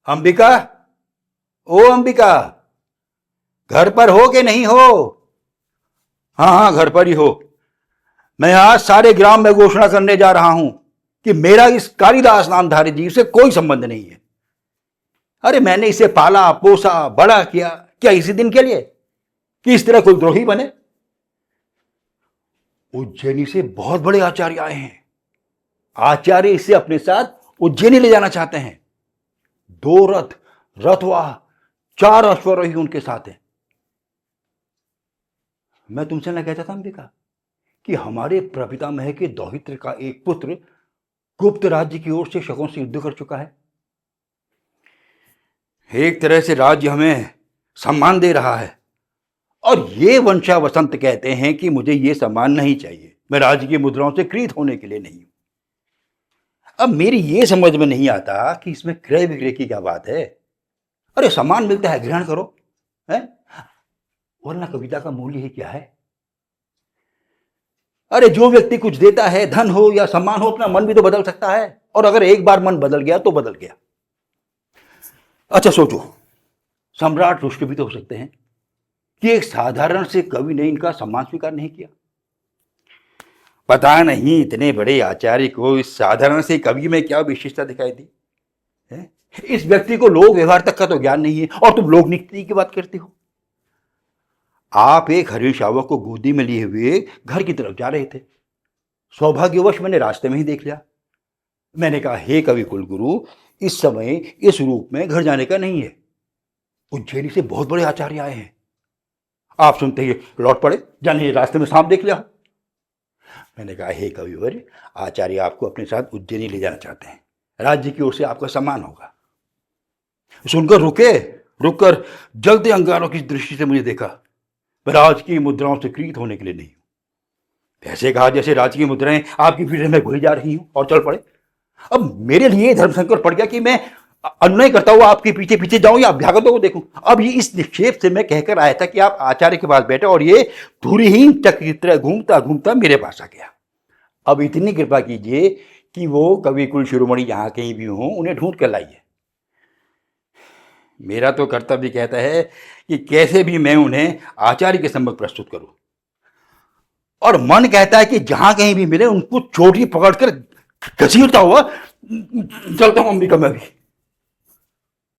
अंबिका, ओ अंबिका, घर पर हो कि नहीं हो? हाँ हाँ, घर पर ही हो। मैं आज सारे ग्राम में घोषणा करने जा रहा हूं कि मेरा इस कालिदास नामधारी जीव से कोई संबंध नहीं है। अरे मैंने इसे पाला पोसा बड़ा किया, क्या इसी दिन के लिए कि इस तरह कोई द्रोही बने? उज्जैनी से बहुत बड़े आचार्य आए हैं। आचार्य इसे अपने साथ उज्जैनी ले जाना चाहते हैं। 2 रथ, रथवाह, 4 अश्वरोही उनके साथ हैं। मैं तुमसे ना कहता था अंबिका कि हमारे प्रपितामह के दौहित्र का एक पुत्र गुप्त राज्य की ओर से शकों से युद्ध कर चुका है। एक तरह से राज्य हमें सम्मान दे रहा है और ये वंशा वसंत कहते हैं कि मुझे ये सम्मान नहीं चाहिए। मैं राज्य की मुद्राओं से क्रीत होने के लिए नहीं हूं। अब मेरी ये समझ में नहीं आता कि इसमें क्रय विक्रय की क्या बात है। अरे सम्मान मिलता है, ग्रहण करो, है? वरना कविता का मूल्य ही क्या है? अरे जो व्यक्ति कुछ देता है, धन हो या सम्मान हो, अपना मन भी तो बदल सकता है। और अगर एक बार मन बदल गया तो बदल गया। अच्छा सोचो, सम्राट रुष्ट भी तो हो सकते हैं कि एक साधारण से कवि ने इनका सम्मान स्वीकार नहीं किया। पता नहीं इतने बड़े आचार्य को इस साधारण से कवि में क्या विशेषता दिखाई दी है? इस व्यक्ति को लोक व्यवहार तक का तो ज्ञान नहीं है और तुम लोक नीति की बात करते हो। आप एक हरिण शावक को गोदी में लिए हुए घर की तरफ जा रहे थे। सौभाग्यवश मैंने रास्ते में ही देख लिया। मैंने कहा, हे कवि कुलगुरु, इस समय इस रूप में घर जाने का नहीं है। उज्जैनी से बहुत बड़े आचार्य आए हैं। आप सुनते ही लौट पड़े, जाने रास्ते में सांप देख लिया। मैंने कहा, हे कविवर, आचार्य आपको अपने साथ उज्जैनी ले जाना चाहते हैं। राज्य की ओर से आपका सम्मान होगा। सुनकर रुककर जलते अंगारों की दृष्टि से मुझे देखा। मैं राज की मुद्राओं से क्रीत होने के लिए नहीं हूं। ऐसे कहा जैसे राज की मुद्राएं आपकी पीठ में घुली जा रही हूं, और चल पड़े। अब मेरे लिए धर्म संकट पड़ गया कि मैं अनुनय करता हुआ आपके पीछे पीछे जाऊं या अभ्यागतों को देखूं। अब ये इस निक्षेप से मैं कहकर आया था कि आप आचार्य के पास बैठे, और ये धुरीहीन चक्र की तरह घूमता घूमता मेरे पास आ गया। अब इतनी कृपा कीजिए कि वो कवि कुल शिरोमणि जहां कहीं भी हों, उन्हें ढूंढ कर लाइए। मेरा तो कर्तव्य कहता है कि कैसे भी मैं उन्हें आचार्य के सम्मुख प्रस्तुत करूं, और मन कहता है कि जहां कहीं भी मिले उनको चोटी पकड़कर घसीटता हुआ चलता हूं अंबिका मैं भी।